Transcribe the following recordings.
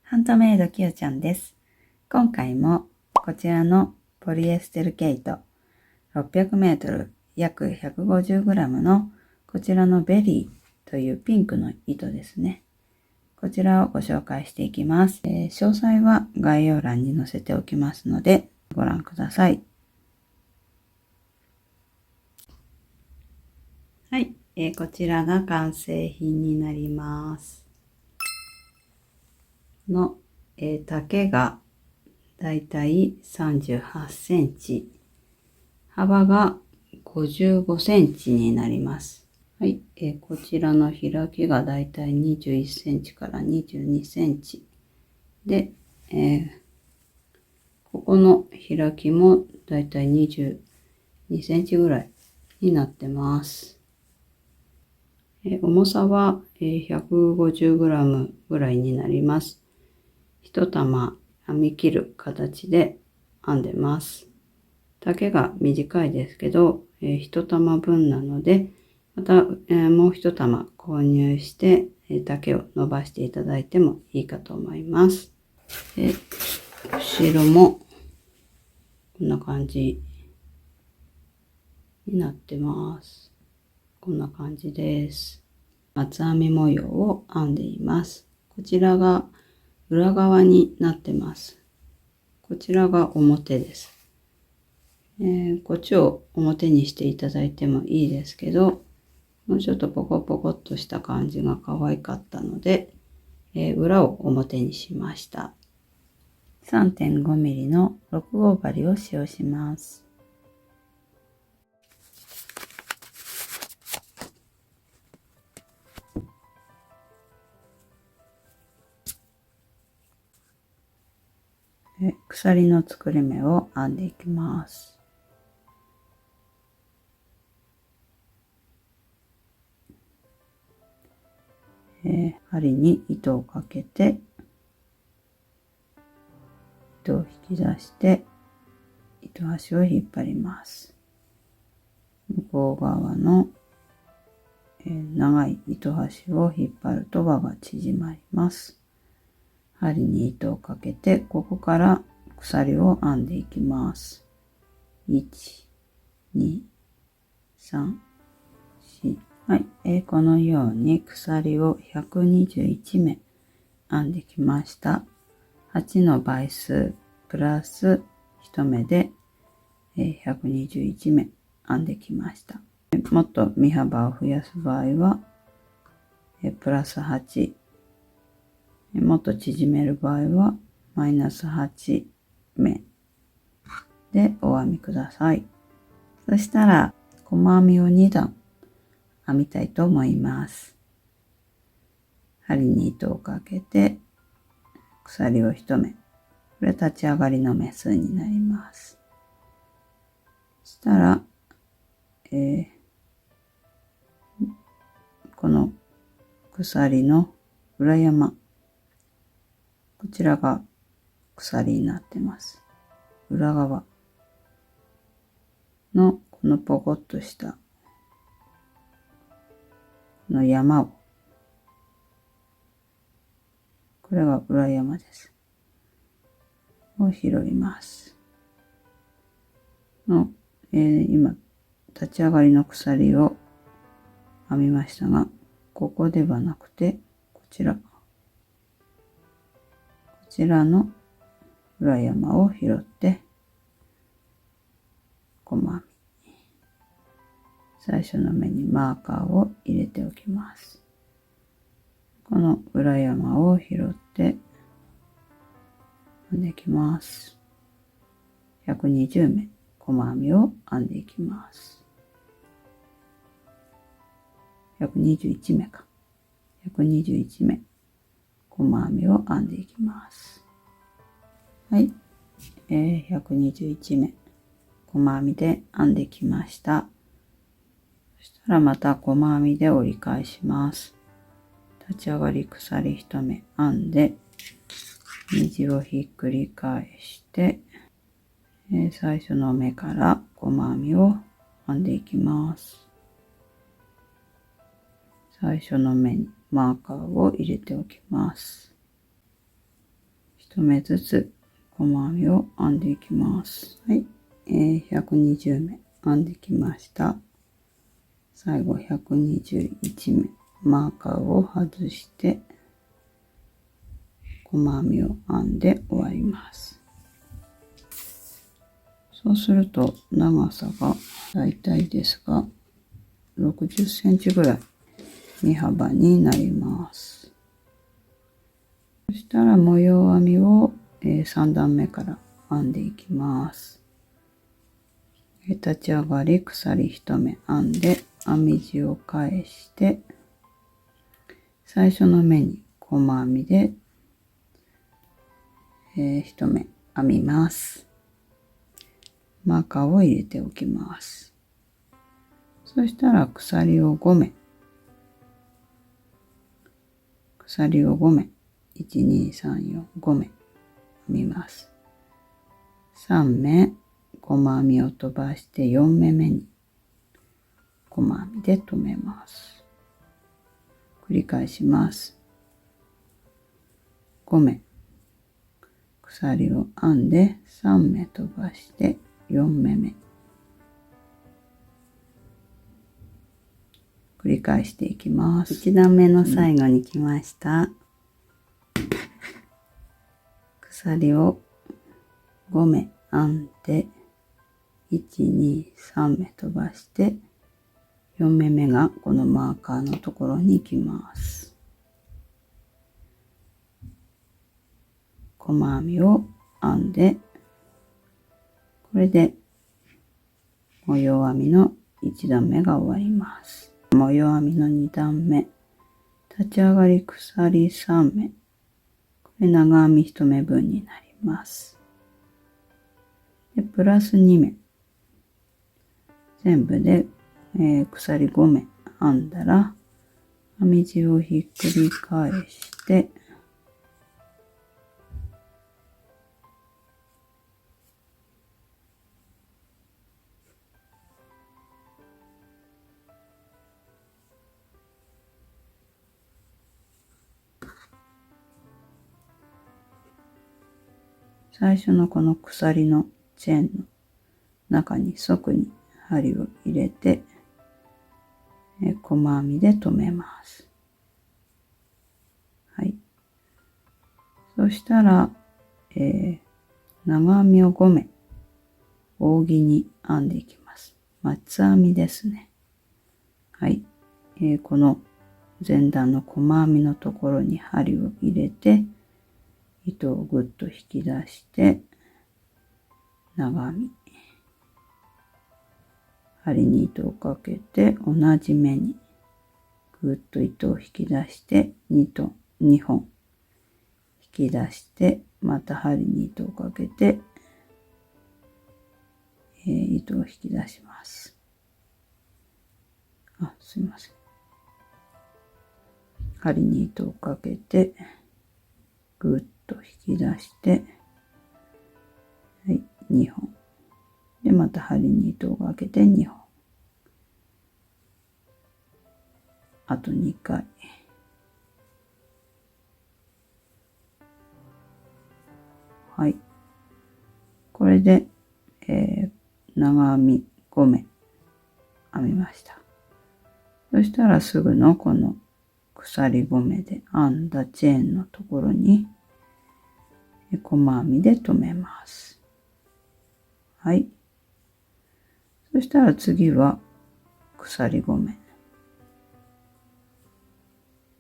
ハンドメイドきよちゃんです。今回もこちらのポリエステル毛糸 600m 約 150g のこちらのベリーというピンクの糸ですね。こちらをご紹介していきます。詳細は概要欄に載せておきますのでご覧ください。はい、こちらが完成品になります。丈がだいたい38センチ、幅が55センチになります。はい、こちらの開きがだいたい21センチから22センチで、ここの開きもだいたい22センチぐらいになってます。重さは 150g ぐらいになります。一玉編み切る形で編んでます。丈が短いですけど、一玉分なので、また、もう一玉購入して、丈を伸ばしていただいてもいいかと思います。後ろもこんな感じになってます。こんな感じです。松編み模様を編んでいます。こちらが裏側になってます。こちらが表です。こっちを表にしていただいてもいいですけど、もうちょっとポコポコっとした感じが可愛かったので、裏を表にしました。3.5mm の6号針を使用します。鎖の作り目を編んでいきます。針に糸をかけて、糸を引き出して、糸端を引っ張ります。向こう側の、長い糸端を引っ張ると輪が縮まります。針に糸をかけて、ここから鎖を編んでいきます。1、2、3、4。はい、このように鎖を121目編んできました。8の倍数プラス1目で121目編んできました。もっと身幅を増やす場合はプラス8、もっと縮める場合はマイナス8目でお編みください。そしたら細編みを2段編みたいと思います。針に糸をかけて鎖を1目、これ立ち上がりの目数になります。そしたら、この鎖の裏山、こちらが鎖になってます。裏側のこのポコッとしたこの山を、これが裏山です。を拾います。今、立ち上がりの鎖を編みましたが、ここではなくて、こちらの裏山を拾って、細編み。最初の目にマーカーを入れておきます。この裏山を拾って編んでいきます。120目細編みを編んでいきます。121目か。121目細編みを編んでいきます。はい、121目細編みで編んできました。そしたらまた細編みで折り返します。立ち上がり鎖1目編んで、虹をひっくり返して、最初の目から細編みを編んでいきます。最初の目にマーカーを入れておきます。1目ずつ細編みを編んでいきます。はい、120目編んできました。最後121目マーカーを外して細編みを編んで終わります。そうすると長さがだいたいですが60センチぐらい身幅になります。そしたら模様編みを3段目から編んでいきます。立ち上がり鎖1目編んで編み地を返して最初の目に細編みで、1目編みます。マーカーを入れておきます。そしたら鎖を5目1,2,3,4,5目編みます。3目細編みを飛ばして4目目に細編みで留めます。繰り返します。5目鎖を編んで3目飛ばして4目目繰り返していきます。1段目の最後に来ました。鎖を5目編んで1,2,3目飛ばして4目目がこのマーカーのところに行きます。細編みを編んでこれで模様編みの1段目が終わります。模様編みの2段目立ち上がり鎖3目これ長編み1目分になります。でプラス2目全部で、鎖5目編んだら編み地をひっくり返して最初のこの鎖のチェーンの中に側に針を入れて細編みで留めます。はい。そしたら、長編みを5目扇に編んでいきます。松編みですね。はい。この前段の細編みのところに針を入れて糸をぐっと引き出して長編み針に糸をかけて同じ目にぐっと糸を引き出して2本引き出してまた針に糸をかけて、糸を引き出します。すいません。針に糸をかけてぐっと引き出してはい、2本でまた針に糸をかけて2本あと2回はい、これで、長編み5目編みました。そしたらすぐのこの鎖5目で編んだチェーンのところに細編みで留めます。はい。そしたら次は鎖5目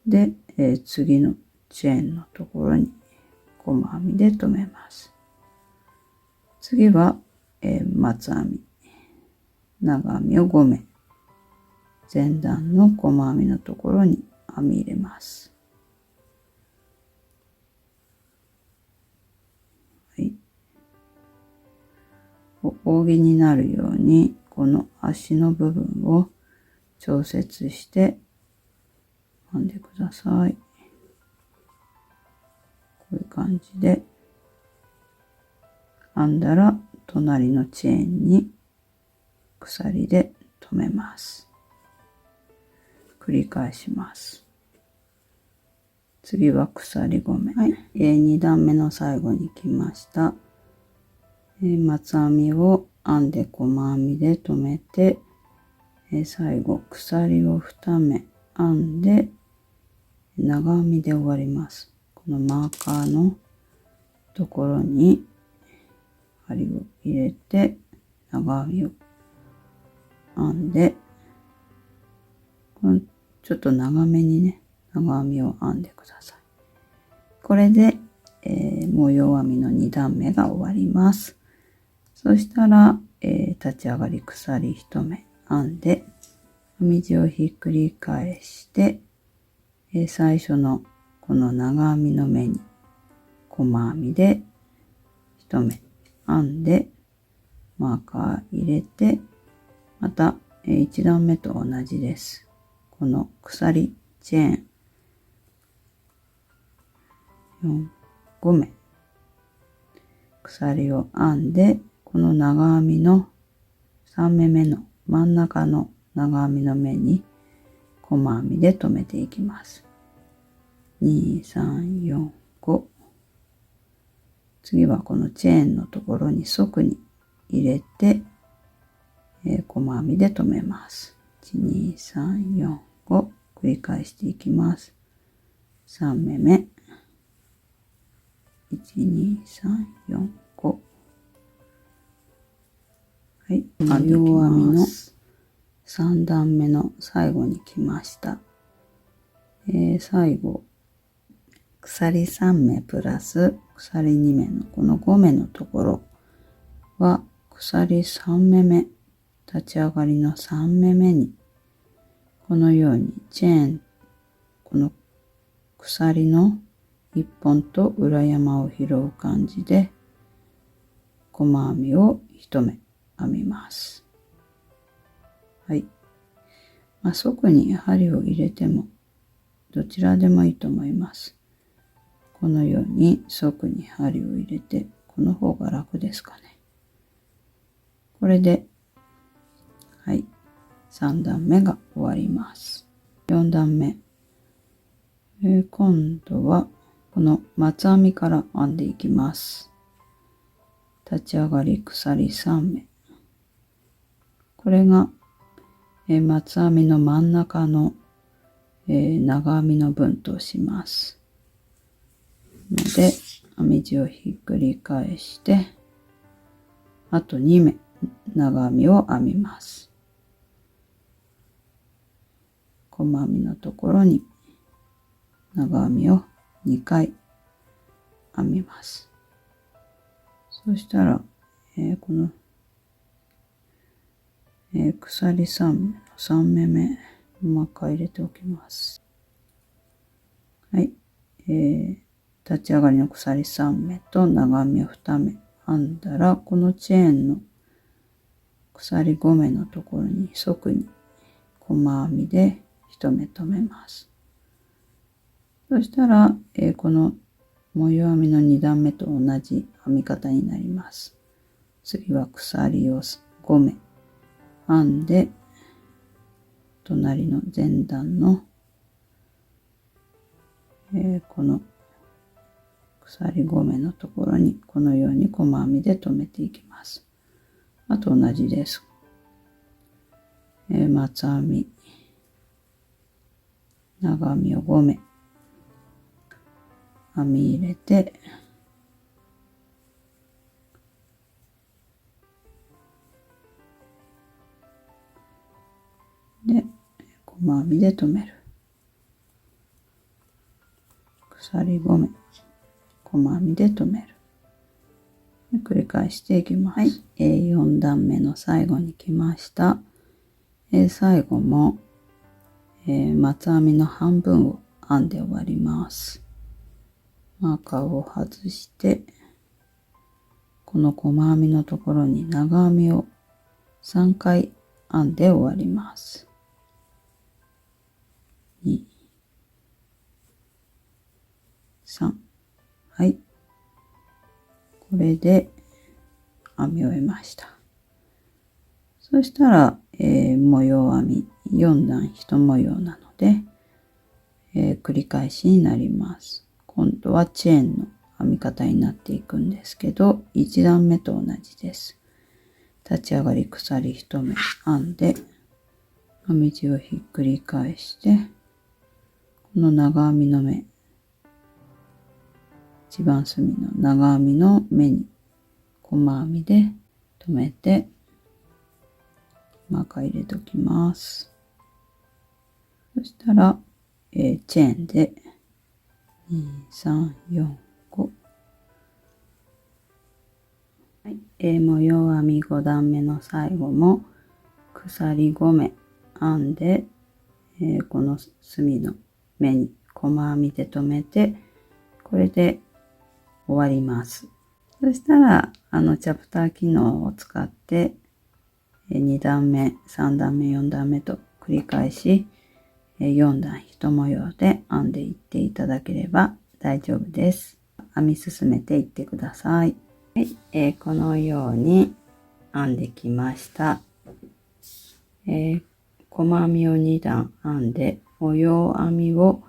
で、次のチェーンのところに細編みで留めます。次は、松編み長編みを5目前段の細編みのところに編み入れます。はい、扇になるようにこの足の部分を調節して編んでください。こういう感じで編んだら隣のチェーンに鎖で留めます。繰り返します。次は鎖5目。はい。2段目の最後に来ました。松編みを編んで細編みで留めて、最後鎖を2目編んで長編みで終わります。このマーカーのところに針を入れて長編みを編んで、ちょっと長めにね、長編みを編んでください。これで、模様編みの2段目が終わります。そしたら、立ち上がり鎖1目編んで、編み地をひっくり返して、最初のこの長編みの目に細編みで1目編んで、マーカー入れて、また、1段目と同じです。この鎖チェーン5目鎖を編んで、この長編みの3目目の真ん中の長編みの目に細編みで留めていきます。2、3、4、5。次はこのチェーンのところに側に入れて、細編みで留めます。1、2、3、4、5。繰り返していきます。3目目。1、2、3、4、5。はい。両編みの3段目の最後に来ました。最後、鎖3目プラス鎖2目のこの5目のところは鎖3目目、立ち上がりの3目目にこのようにチェーン、この鎖の1本と裏山を拾う感じで細編みを1目編みます。はい。側に針を入れてもどちらでもいいと思います。このように側に針を入れて、この方が楽ですかね。これで、はい、3段目が終わります。4段目。今度はこの松編みから編んでいきます。立ち上がり鎖3目。これが、松編みの真ん中の、長編みの分とします。ので、編み地をひっくり返して、あと2目長編みを編みます。細編みのところに長編みを2回編みます。そしたら、この、鎖3目の3目目マーカー入れておきます。はい、立ち上がりの鎖3目と長編みを2目編んだら、このチェーンの鎖5目のところに側に細編みで1目留めます。そしたら、この模様編みの2段目と同じ編み方になります。次は鎖を5目編んで、隣の前段の、この鎖5目のところにこのように細編みで留めていきます。あと同じです。松編み、長編みを5目編み入れて、で、細編みで留める。鎖5目、細編みで留める。で繰り返していきます。はい、4段目の最後に来ました。最後も、松編みの半分を編んで終わります。マーカーを外して、この細編みのところに長編みを3回編んで終わります。2、3。はい。これで編み終えました。そしたら、模様編み4段1模様なので、繰り返しになります。今度はチェーンの編み方になっていくんですけど、1段目と同じです。立ち上がり鎖1目編んで、編み地をひっくり返して、この長編みの目、一番隅の長編みの目に細編みで留めて、マーカー入れときます。そしたら、チェーンで2、3、4、5。はい、模様編み5段目の最後も鎖5目編んで、この隅の目に細編みで留めて、これで終わります。そしたら、チャプター機能を使って、2段目、3段目、4段目と繰り返し、4段1模様で編んでいっていただければ大丈夫です。編み進めていってください。はい、このように編んできました。細編みを2段編んで、模様編みを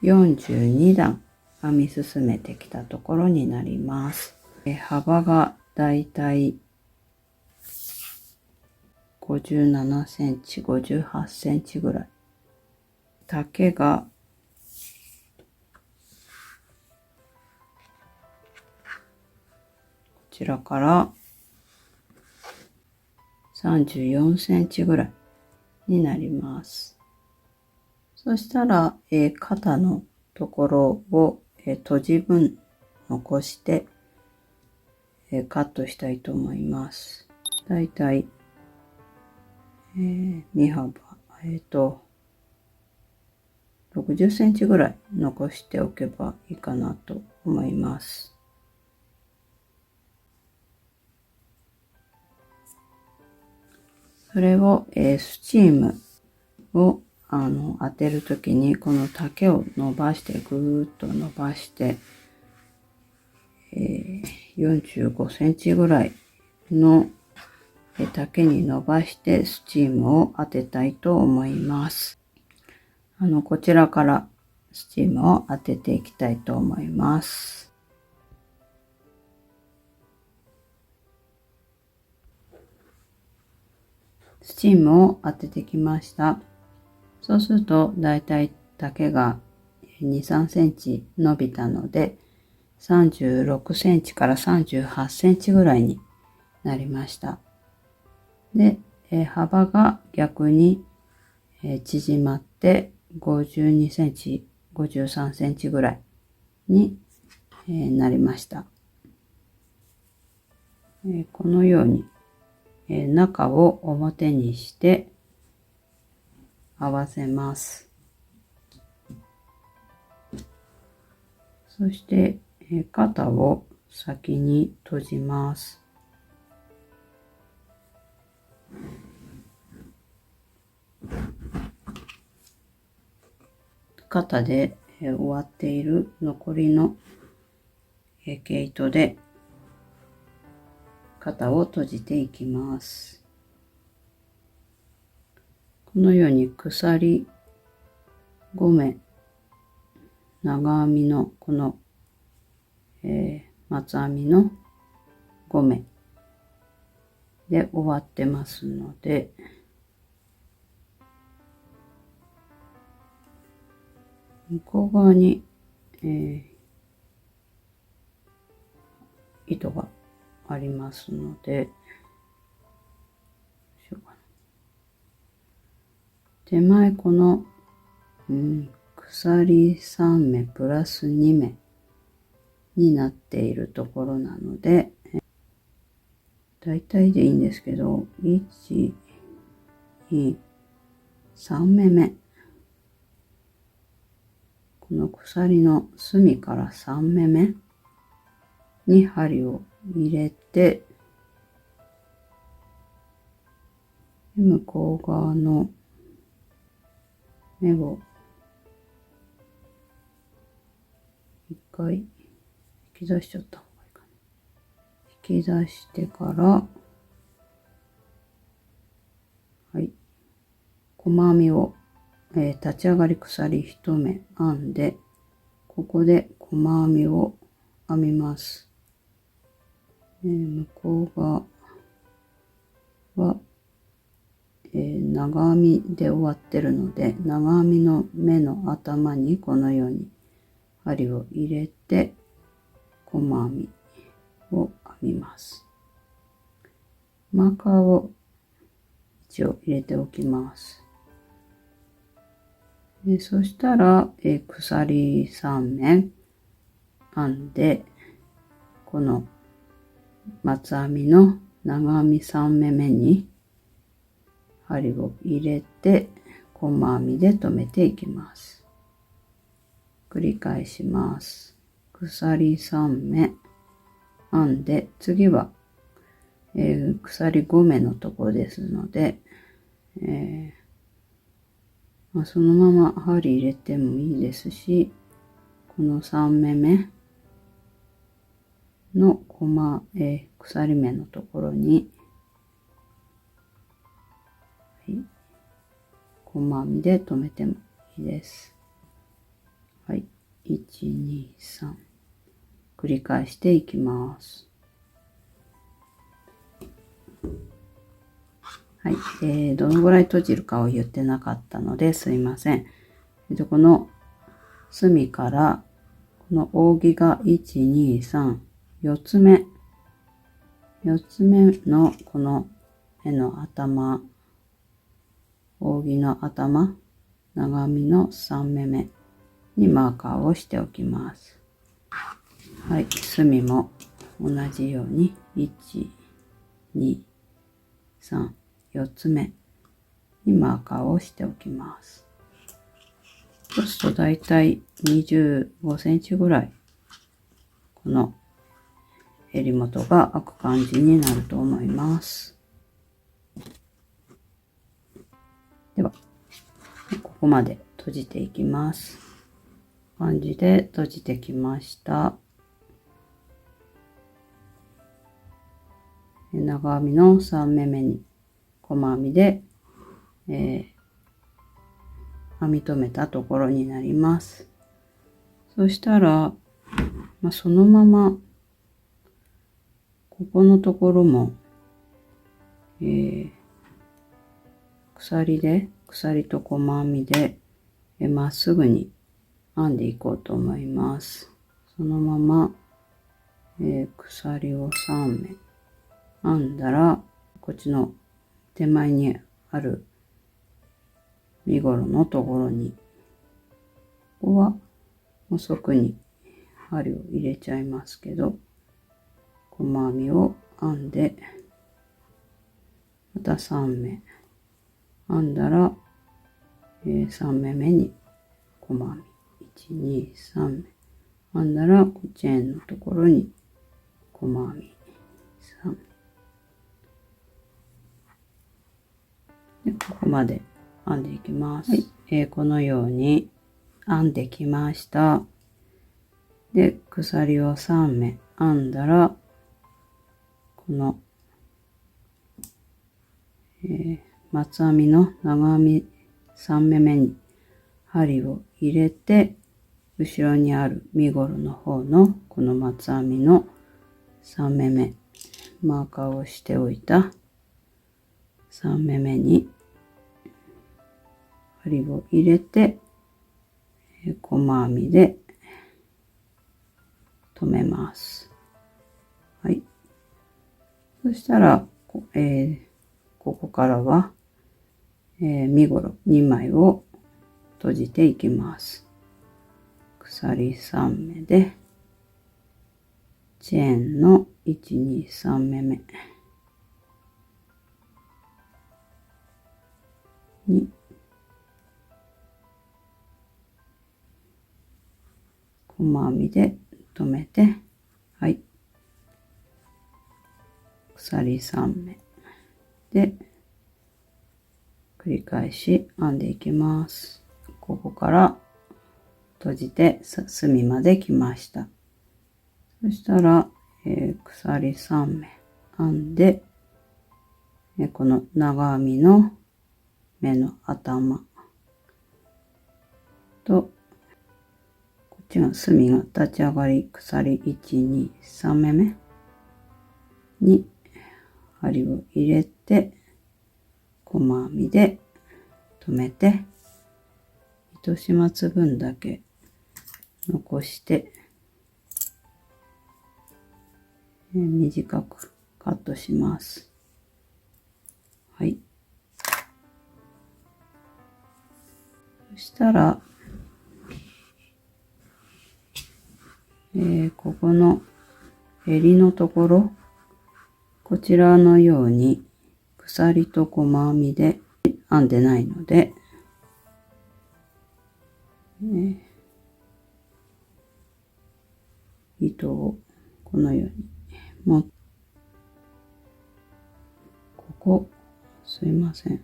42段編み進めてきたところになります。幅がだいたい57センチ、58センチぐらい。丈がこちらから34センチぐらいになります。そしたら、肩のところを、閉じ分残して、カットしたいと思います。だいたい、身幅、60センチぐらい残しておけばいいかなと思います。それを、スチームを当てるときにこの丈を伸ばしてぐーっと伸ばして、45センチぐらいの丈に伸ばしてスチームを当てたいと思います。こちらからスチームを当てていきたいと思います。スチームを当ててきました。そうするとだいたい丈が2、3センチ伸びたので、36センチから38センチぐらいになりました。で、幅が逆に縮まって52センチ、53センチぐらいになりました。このように中を表にして合わせます。そして肩を先に閉じます。肩で終わっている残りの毛糸で肩を閉じていきます。このように鎖5目長編みのこの、松編みの5目で終わってますので、向こう側に、糸がありますので、手前この、鎖3目プラス2目になっているところなので、だいたいでいいんですけど、1、2、3目目。この鎖の隅から3目目に針を入れて、向こう側の目を一回引き出しちゃった方がいいかな。引き出してから、はい、細編みを立ち上がり鎖1目編んで、ここで細編みを編みます。向こう側は、長編みで終わってるので、長編みの目の頭にこのように針を入れて細編みを編みます。マーカーを一応入れておきます。そしたら、鎖3目編んで、この松編みの長編み3目目に針を入れて細編みで留めていきます。繰り返します。鎖3目編んで、次は、鎖5目のところですので、そのまま針入れてもいいですし、この3目目の鎖目のところに、細編みで留めてもいいです。はい、1、2、3。繰り返していきます。はい、どのぐらい閉じるかを言ってなかったのですいません。この隅からこの扇が1、2、3、4つ目。4つ目のこの目の頭、扇の頭、長編みの3目目にマーカーをしておきます。はい、隅も同じように1、2、3、4つ目にマーカーをしておきます。そうするとだいたい25センチぐらいこの襟元が開く感じになると思います。では、ここまで閉じていきます。こんな感じで閉じてきました。長編みの3目目に細編みで、編み留めたところになります。そしたら、そのままここのところも、鎖と細編みでまっすぐに編んでいこうと思います。そのまま、鎖を3目編んだら、こっちの手前にある身ごろのところに、ここは細くに針を入れちゃいますけど、細編みを編んで、また3目編んだら、3目目に細編み、1、2、3目編んだら、チェーンのところに細編み、3で、ここまで編んでいきます。はい、このように編んできました。で、鎖を3目編んだら、この、松編みの長編み3目目に針を入れて、後ろにある身ごろの方のこの松編みの3目目、マーカーをしておいた3目目に針を入れて、細編みで留めます。はい。そしたら、ここからは、身ごろ2枚を閉じていきます。鎖3目で、チェーンの1、2、3目目に、細編みで留めて、はい。鎖3目で、繰り返し編んでいきます。ここから閉じて隅まで来ました。そしたら、鎖3目編んで、この長編みの目の頭、と、こっちが隅が立ち上がり鎖1、2、3目目に針を入れて、細編みで留めて、糸始末分だけ残して、短くカットします。はい。そしたら、ここの襟のところ、こちらのように鎖と細編みで編んでないので、糸をこのようにすいません。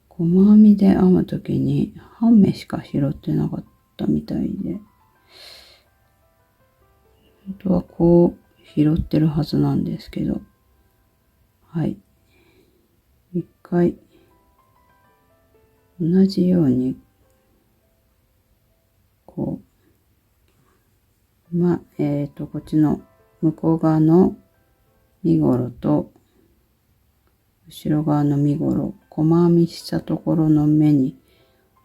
細編みで編むときに半目しか拾ってなかったみたいで、本当はこう拾ってるはずなんですけど、はい。一回同じようにこっちの向こう側の身ごろと後ろ側の身ごろ、細編みしたところの目に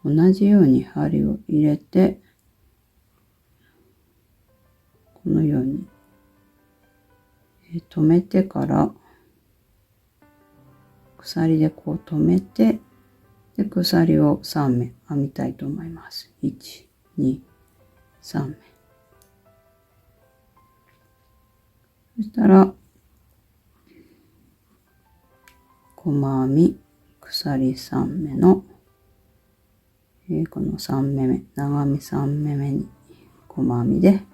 同じように針を入れて、このように留めてから鎖でこう留めて、で鎖を3目編みたいと思います。1、2、3目。そしたら細編み鎖3目の、この3目目、長編み3目目に細編みで、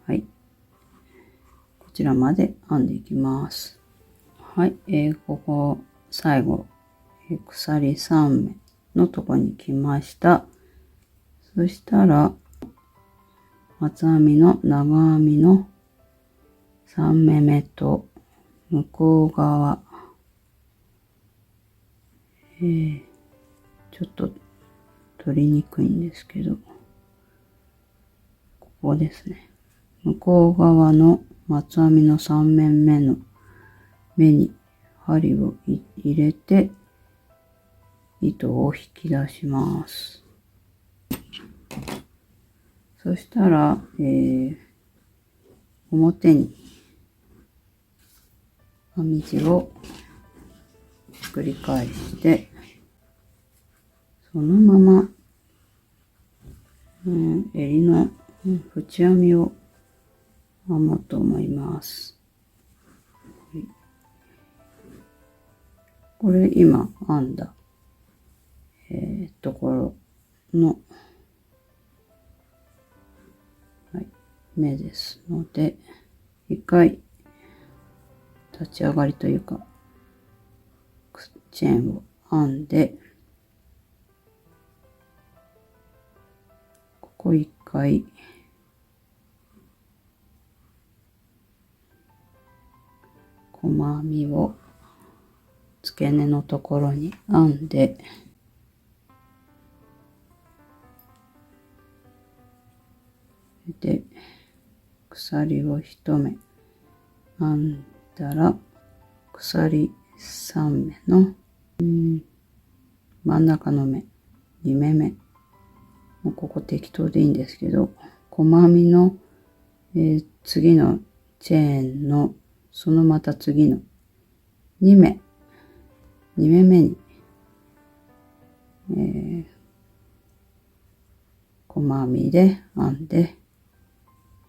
はい、こちらまで編んでいきます。はい、ここ最後、鎖3目のとこに来ました。そしたら松編みの長編みの3目目と向こう側、ちょっと取りにくいんですけど、ここですね。向こう側の松編みの3目目の目に針を入れて糸を引き出します。そしたら、表に編み地を繰り返して、そのまま、襟の縁編みを編もうと思います。これ今編んだ、ところの、はい、目ですので、一回立ち上がりというかチェーンを編んで、ここ一回細編みを付け根のところに編んで、で鎖を1目編んだら、鎖3目の真ん中の目2目目、もうここ適当でいいんですけど、細編みの、次のチェーンのそのまた次の2目目に、細編みで編んで、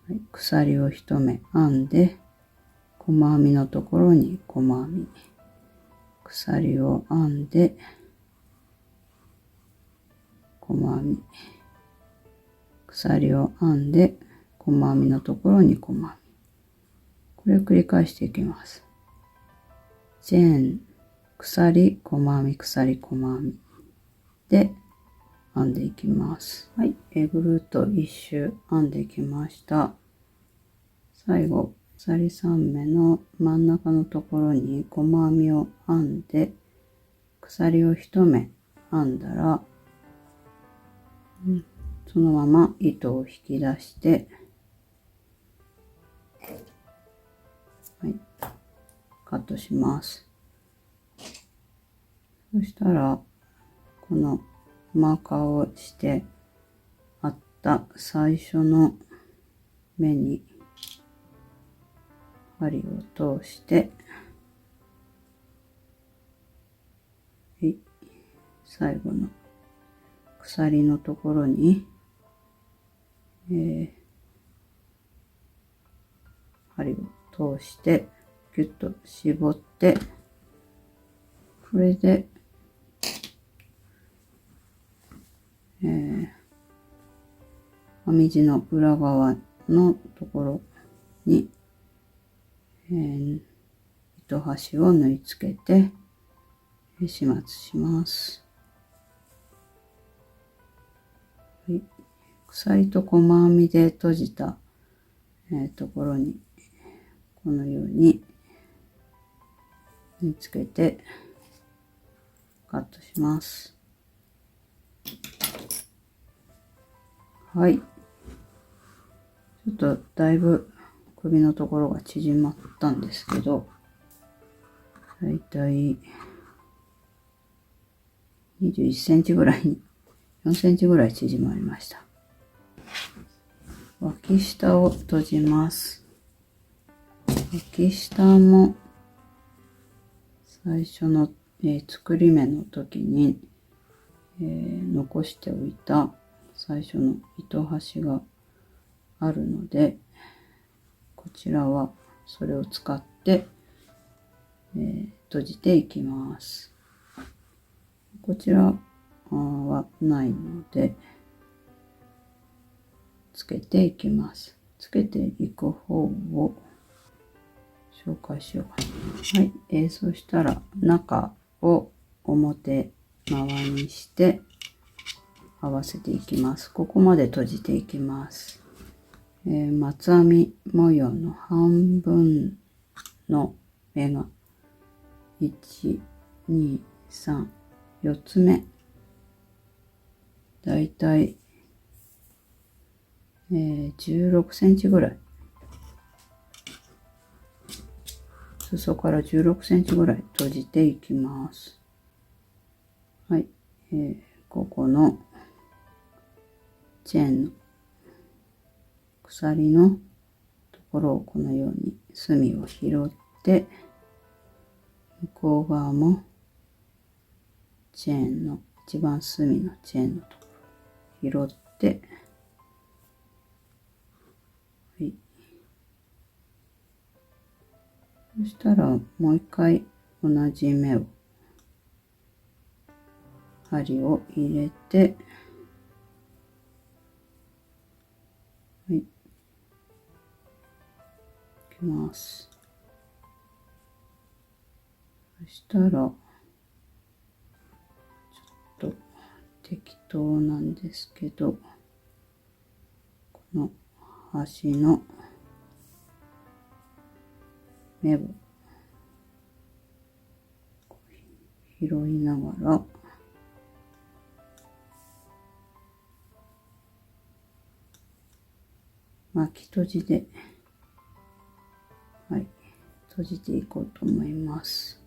はい、鎖を1目編んで、細編みのところに細編み、鎖を編んで細編み、鎖を編んで細編みのところに細編み、これを繰り返していきます。チェーン、鎖、細編み、鎖、細編みで編んでいきます。はい、ぐるっと一周編んできました。最後、鎖3目の真ん中のところに細編みを編んで、鎖を1目編んだら、そのまま糸を引き出して、はい、カットします。そしたら、このマーカーをしてあった最初の目に針を通して、はい、最後の鎖のところに、針を通してギュッと絞って、これで、編み地の裏側のところに、糸端を縫い付けて始末します。はい、鎖と細編みで閉じた、ところにこのように縫い付けてカットします。はい。ちょっとだいぶ首のところが縮まったんですけど、だいたい21センチぐらいに、4センチぐらい縮まりました。脇下を閉じます。脇下も最初の、作り目の時に、残しておいた最初の糸端があるので、こちらはそれを使って、閉じていきます。こちらはないので、つけていきます。つけていく方を紹介しようかな。はい、そしたら中を表側にして合わせていきます。ここまで閉じていきます。松編み模様の半分の目が1、2、3、4つ目。だいたい16センチぐらい。裾から16センチぐらい閉じていきます。はい。ここのチェーンの鎖のところをこのように隅を拾って、向こう側もチェーンの一番隅のチェーンのところを拾って、はい。そしたらもう一回同じ目を針を入れて、はい、いきます。そしたらちょっと適当なんですけど、この端の目を拾いながら、巻き閉じで、はい、閉じていこうと思います。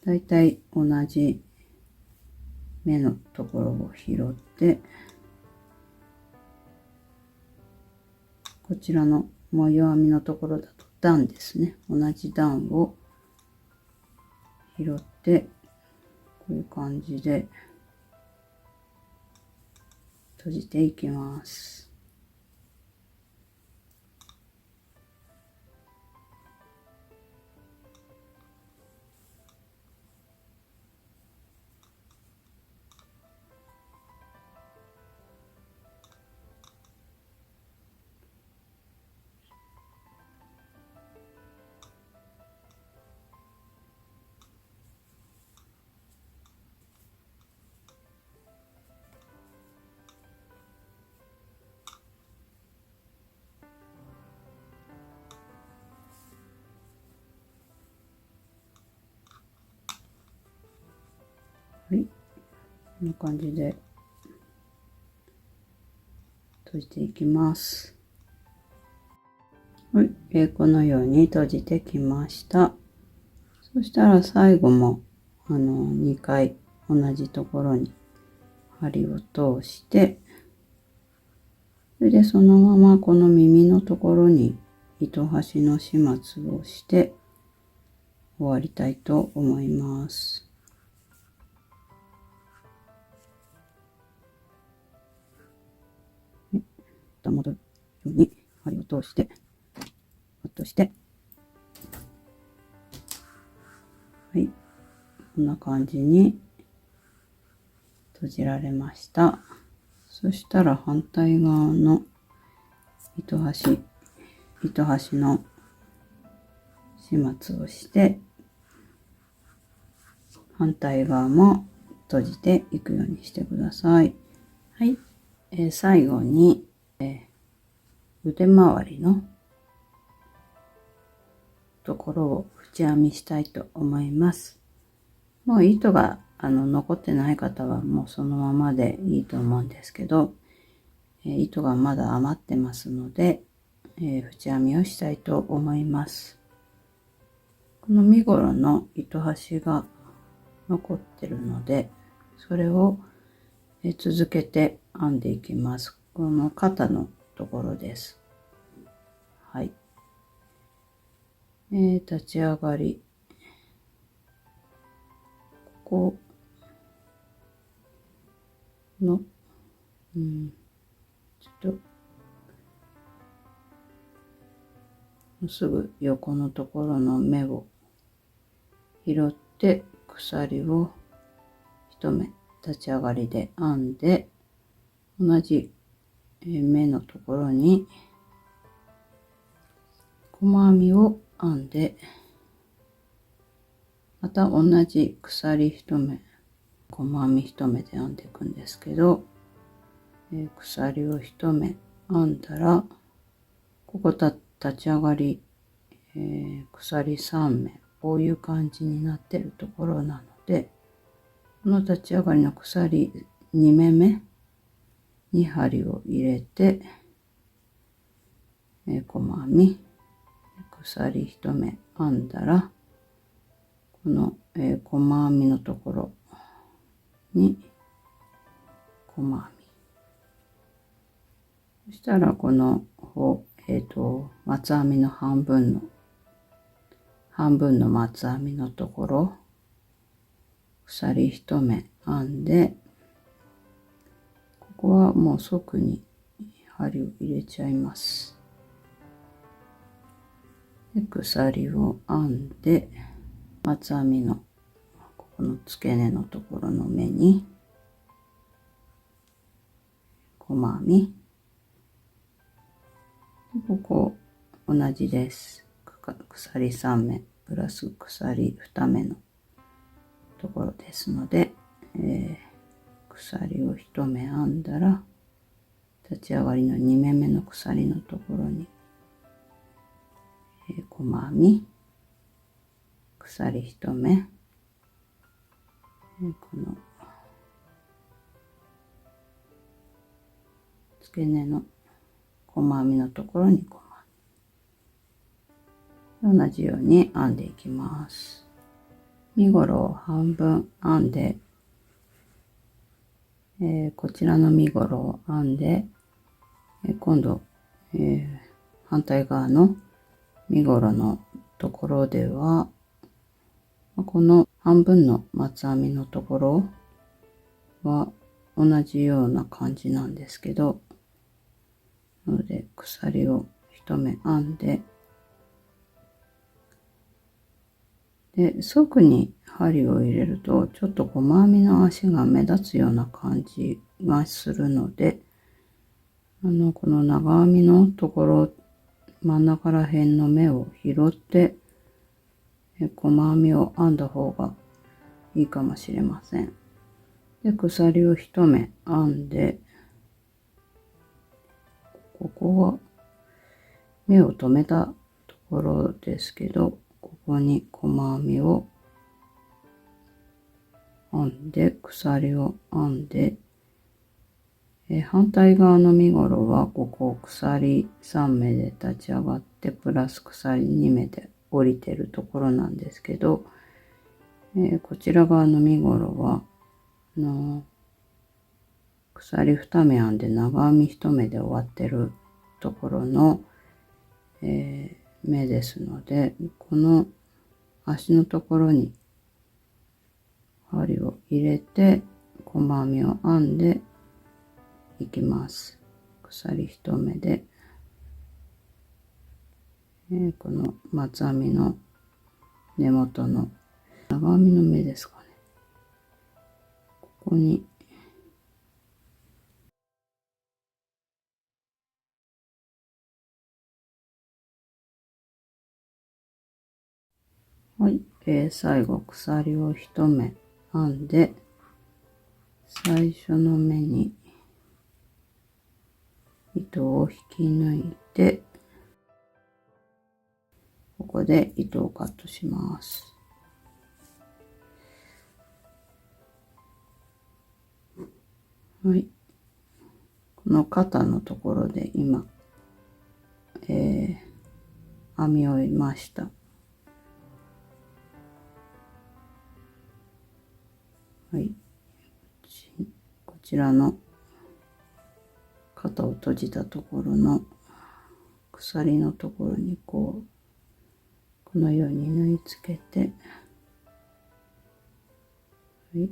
だいたい同じ目のところを拾って、こちらの模様編みのところだと段ですね。同じ段を拾って、こういう感じで閉じていきます。はい、こんな感じで閉じていきます。はい、このように閉じてきました。そしたら最後も2回同じところに針を通して、それでそのままこの耳のところに糸端の始末をして終わりたいと思います。戻るように針を通してカットして、はい、こんな感じに閉じられました。そしたら反対側の糸端の始末をして反対側も閉じていくようにしてください。はい、最後に、腕周りのところを縁編みしたいと思います。もう糸が残ってない方はもうそのままでいいと思うんですけど、糸がまだ余ってますので、縁編みをしたいと思います。この身ごろの糸端が残ってるので、それを続けて編んでいきます。この肩のところです。はい。立ち上がり、ここの、ちょっとすぐ横のところの目を拾って鎖を一目立ち上がりで編んで、同じ目のところに細編みを編んで、また同じ鎖一目細編み一目で編んでいくんですけど、鎖を一目編んだら、ここ立ち上がり、鎖3目こういう感じになってるところなので、この立ち上がりの鎖2目目に針を入れて、細編み鎖1目編んだら、この、細編みのところに細編み、そしたらこの松編みの半分の松編みのところ鎖1目編んで、ここはもう即に針を入れちゃいます。で鎖を編んで、松編みのここの付け根のところの目に細編み、ここ同じです。鎖3目プラス鎖2目のところですので、鎖を1目編んだら、立ち上がりの2目目の鎖のところに、細編み鎖1目、この付け根の細編みのところに細編み、同じように編んでいきます。身ごろを半分編んで、こちらの身ごろを編んで、今度、反対側の身ごろのところでは、この半分の松編みのところは同じような感じなんですけど、なので鎖を1目編んで、側に針を入れるとちょっと細編みの足が目立つような感じがするので、この長編みのところ真ん中ら辺の目を拾って細編みを編んだ方がいいかもしれません。で鎖を1目編んで、ここは目を留めたところですけど、ここに細編みを編んで鎖を編んで、反対側の身ごろはここ鎖3目で立ち上がってプラス鎖2目で降りてるところなんですけど、こちら側の身ごろは鎖2目編んで長編み1目で終わってるところの、目ですので、この足のところに針を入れて細編みを編んでいきます。鎖1目で、この松編みの根元の長編みの目ですかね、ここにはい、最後鎖を1目編んで、最初の目に糸を引き抜いて、ここで糸をカットします。はい、この肩のところで今、編み終えました。はい、こちらの肩を閉じたところの鎖のところにこのように縫い付けて、はい、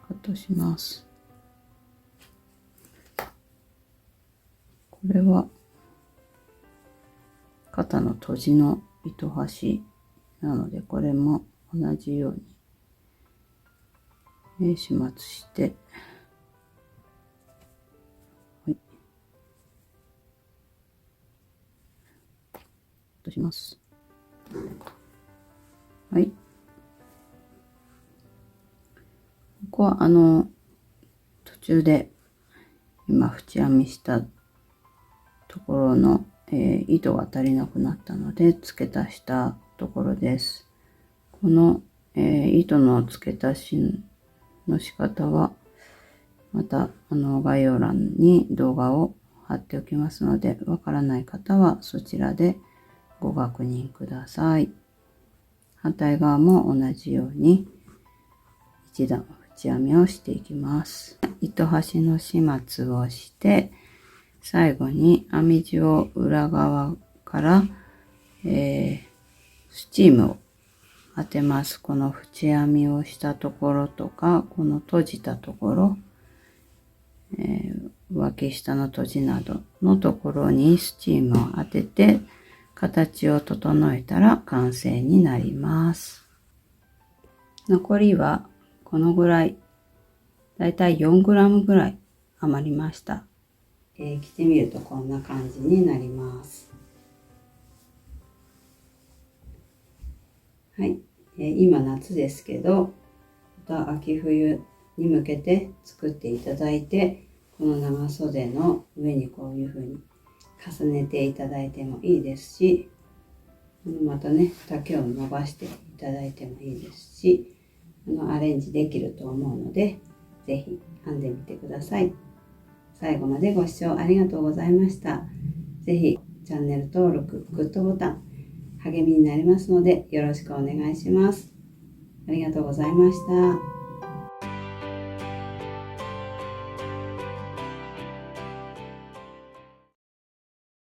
カットします。これは肩の閉じの糸端なので、これも同じように始末して、はい、カットします。はい。ここは途中で今縁編みしたところの、糸が足りなくなったので付け足したところです。この、糸の付け足しの仕方はまた概要欄に動画を貼っておきますので、わからない方はそちらでご確認ください。反対側も同じように一段縁編みをしていきます。糸端の始末をして、最後に編み地を裏側から、スチームを当てます。この縁編みをしたところとか、この閉じたところ、脇下の閉じなどのところにスチームを当てて形を整えたら完成になります。残りはこのぐらい、だいたい 4g ぐらい余りました。着てみるとこんな感じになります。はい、今夏ですけど、また秋冬に向けて作っていただいて、この長袖の上にこういう風に重ねていただいてもいいですし、またね、丈を伸ばしていただいてもいいですし、アレンジできると思うので、ぜひ編んでみてください。最後までご視聴ありがとうございました。ぜひチャンネル登録、グッドボタン、励みになりますのでよろしくお願いします。ありがとうございました。